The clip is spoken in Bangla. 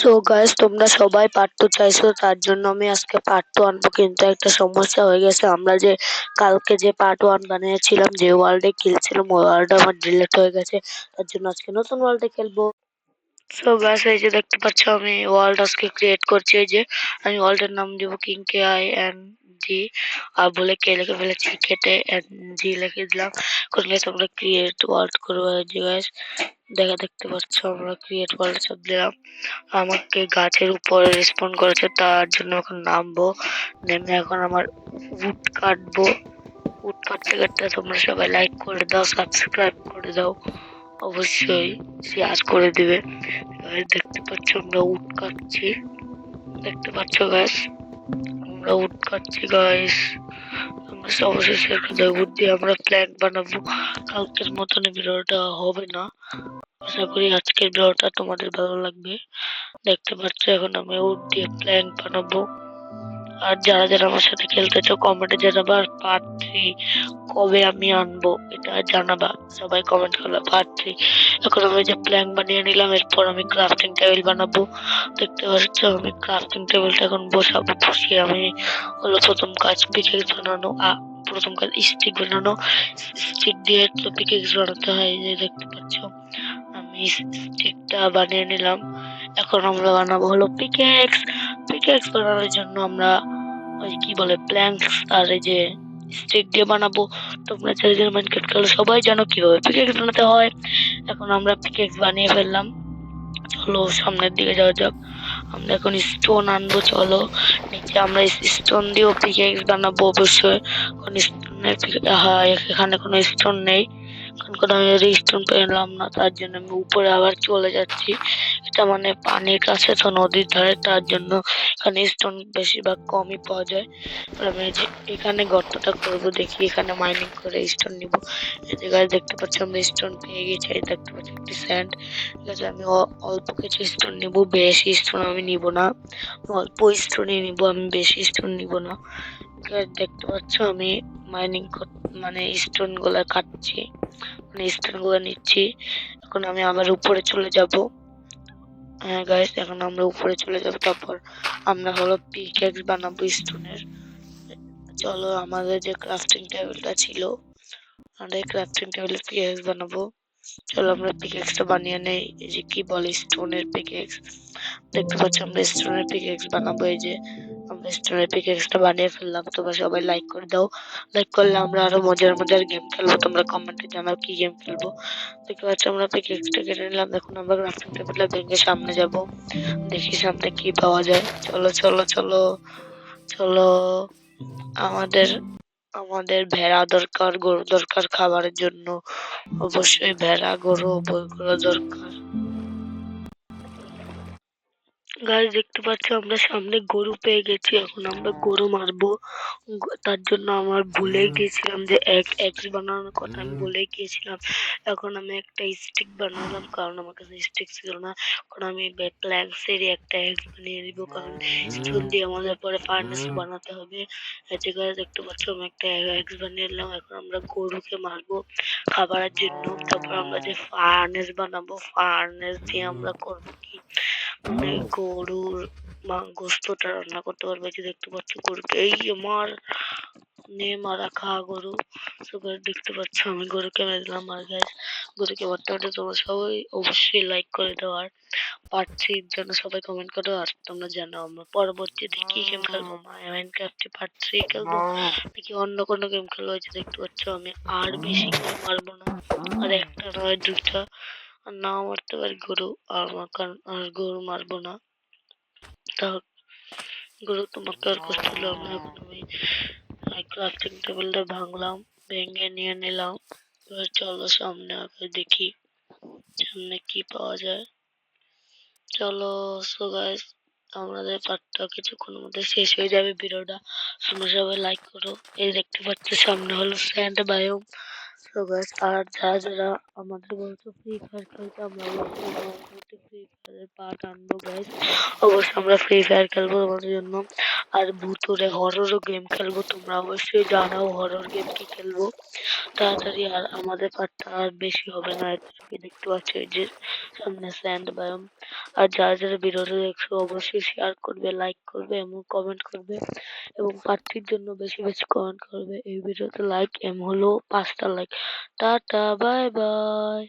সো গাইস, তোমরা সবাই পার্ট 2 চাইছো, তার জন্য আমি আজকে পার্ট 2 আনবো। কিন্তু একটা সমস্যা হয়ে গেছে, আমরা যে কালকে যে পার্ট 1 বানিয়েছিলাম, যে ওয়ার্ল্ডে খেলছিলাম, ওই ওয়ার্ল্ডটা আমার ডিলিট হয়ে গেছে। তার জন্য আজকে নতুন ওয়ার্ল্ডে খেলবো। সো গাইস, এই যে দেখতে পাচ্ছ আমি ওয়ার্ল্ড আজকে ক্রিয়েট করছি। এই যে আমি ওয়ার্ল্ডের নাম দিব কিং KING, আর বলে কে লিখে ফেলেছি, কেটে NG লিখে দিলাম। করলে তোমরা ক্রিয়েট ওয়ার্ল্ড করবো। এই যে গাইস দেখতে পাচ্ছ আমরা ক্রিয়েট ওয়ার্ল্ড সব দিলাম। আমাকে গাছের উপরে রেসপন্ড করেছে, তার জন্য এখন নামবো। নেমে এখন আমার উড কাটবো। উড কাটতে কাটতে তোমরা সবাই লাইক করে দাও, সাবস্ক্রাইব করে দাও, অবশ্যই শেয়ার করে দিবে। দেখতে পাচ্ছ আমরা উড কাটছি, দেখতে পাচ্ছ গাইস আমরা উড কাটছি গাইস। আমরা অবশ্যই শেয়ার করে দেবো। উড দিয়ে আমরা প্ল্যান বানাবো। কালকের মতন ভিডিওটা হবে না, আশা করি আজকের ভিডিওটা তোমাদের ভালো লাগবে। দেখতে পাচ্ছ এখন আমি উড দিয়ে প্ল্যান বানাবো। আর যারা যারা আমার সাথে খেলতে চাও কমেন্টে জানাবা। আর পার্ট 3 কবে আমি আনবো এটা জানাবা, সবাই কমেন্ট করবে পার্ট 3। এখন আমি যে প্ল্যান বানিয়ে নিলাম, এরপর আমি ক্রাফটিং টেবিল বানাবো। দেখতে পাচ্ছ আমি ক্রাফটিং টেবিলটা এখন বসাবো। বসিয়ে আমি হলো প্রথম কাজ পিকেক্স বানানো, প্রথম কাজ স্টিক বানানো। স্টিক দিয়ে তো পিকেক্স বানাতে হয়। এই যে দেখতে পাচ্ছ আমি স্টিকটা বানিয়ে নিলাম। এখন আমরা বানাবো হলো পিকেক্স। পিকেক্স বানানোর জন্য আমরা ওই কি বলে প্ল্যাঙ্কস আর এই যে স্টিক দিয়ে বানাবো। তোমরা যারা মাইনক্রাফট খেলো সবাই জানো কিভাবে পিকেক্স বানাতে হয়। এখন আমরা পিকেক্স বানিয়ে ফেললাম। চলো সামনের দিকে যাওয়া যাক। আমরা এখন স্টোন আনবো। চলো নিচে আমরা স্টোন দিয়েও পিকেক্স বানাবো অবশ্যই। এখন স্টোনের এখানে কোনো স্টোন নেই, কারণ আমি স্টোন পেলাম না, তার জন্য আমি উপরে আবার চলে যাচ্ছি। এটা মানে পানির কাছে তো, নদীর ধারে, তার জন্য এখানে স্টোন বেশিরভাগ কমই পাওয়া যায়। আমি যে এখানে গর্তটা করবো, দেখি এখানে মাইনিং করে স্টোন নিব। এই জায়গায় দেখতে পাচ্ছি আমরা স্টোন পেয়ে গেছি। দেখতে পাচ্ছি একটি স্যান্ড। ঠিক আছে, আমি অল্প কিছু স্টোন নিব, বেশি স্টোন আমি নিব না। অল্প স্টোনই নিব, আমি বেশি স্টোন নিব না। দেখতে পাচ্ছ আমি মাইনিং মানে স্টোন গুলা কাটছি, মানে স্টোন গুলা নিচ্ছি। এখন আমি আবার উপরে চলে যাব। হ্যাঁ গাইস, এখন আমরা উপরে চলে যাব। তারপর আমরা হলো পিকেক্স বানাবো স্টোনের। চলো আমাদের যে ক্রাফটিং টেবিলটা ছিল, আমরা ক্রাফটিং টেবিলে পিকেক্স বানাবো। চলো আমরা পিকেক্সটা বানিয়ে নেই। এই যে কি বলে স্টোনের পিকেক্স, দেখতে পাচ্ছ আমরা স্টোনের পিকেক্স বানাবো। এই যে আমরা স্টোনের পিকেক্সটা বানিয়ে ফেললাম। তোমরা সবাই লাইক করে দাও, লাইক করলে আমরা আরো মজার মজার গেম খেলবো। তোমরা কমেন্টে জানাও কি গেম খেলবো। দেখতে পাচ্ছ আমরা পিকেক্সটা কেটে নিলাম। এখন আমরা ক্রাফটিং টেবিলটা ভেঙে সামনে যাব, দেখি সামনে কি পাওয়া যায়। চলো চলো চলো চলো, আমাদের আমাদের ভেড়া দরকার, গরু দরকার খাবারের জন্য। অবশ্যই ভেড়া গরু বইগুলো দরকার। গাইস দেখতে পাচ্ছ আমরা সামনে গরু পেয়ে গেছি। এখন আমরা গরু মারবো। তার জন্য আমার ভুলে গেছিলাম যে এক্স বানানোর কথা, আমি ভুলে গিয়েছিলাম। এখন আমি একটা স্টিক বানালাম, কারণ আমার কাছে স্টিক ছিল না। এখন আমি প্ল্যাঙ্কসের একটা এক্স বানিয়ে দিব, কারণ স্টোন দিয়ে আমাদের পরে ফার্নেস বানাতে হবে। এতে করে দেখতে পাচ্ছ আমি একটা এক্স বানিয়ে নিলাম। এখন আমরা গরুকে মারবো খাবারের জন্য। তারপর আমরা যে ফার্নেস বানাবো, ফার্নেস দিয়ে আমরা করবো কি, মানে গরুর গোস্তটা রান্না করতে পারবে। যে দেখতে পাচ্ছ গরুকে এই আমার মারা খা গরু। দেখতে পাচ্ছ আমি গরুকে মেরে দিলাম। আর গাইস গরুকে মারতে মারতে তোমরা সবাই অবশ্যই লাইক করে দাও, আর পার্ট 3 এর জন্য সবাই কমেন্ট করো। আর তোমরা জানো আমরা পরবর্তীতে কি গেম খেলবো, মাইনক্রাফটে পার্ট 3 খেলবো নাকি অন্য কোনো গেম খেলবো। যে দেখতে পাচ্ছ আমি আর বেশি করে মারবো না, আর একটা নয় দুইটা, আর নাও মারতে পারি গরু। আর গরু মারবো না, তা গরু তোমাকে আর কষ্ট হলো না। এখন আমি ক্রাফটিং টেবিলটা ভাঙলাম, ভেঙে নিয়ে নিলাম। এবার চলো সামনে আগে দেখি সামনে কি পাওয়া যায়। চলো সো গাইস, আমাদের পার্টটা কিছুক্ষণের মধ্যে শেষ হয়ে যাবে ভিডিওটা। তোমরা সবাই লাইক করো। এই দেখতে পাচ্ছ সামনে হলো স্যান্ড বায়োম। সো গাইস, আর যারা যারা আমাদের বলছো ফ্রি ফায়ার খেলতে, আমরা ফ্রি পার্ট আনবো গাইস। অবশ্যই আমরা ফ্রি ফায়ার খেলবো তোমাদের জন্য, আর ভুতুরে হররও গেম খেলবো। তোমরা অবশ্যই জানাও হরর গেম কি খেলবো তাড়াতাড়ি। আর আমাদের পার্টটা আর বেশি হবে না, এতটুকু দেখতে পাচ্ছ এই যে সামনে স্যান্ড বায়োম। আর যারা যারা ভিডিওটা দেখছো অবশ্যই শেয়ার করবে, লাইক করবে এবং কমেন্ট করবে, এবং পার্টটির জন্য বেশি বেশি কমেন্ট করবে। এই ভিডিওতে লাইক এম হলো 5টা লাইক। Tata bye bye.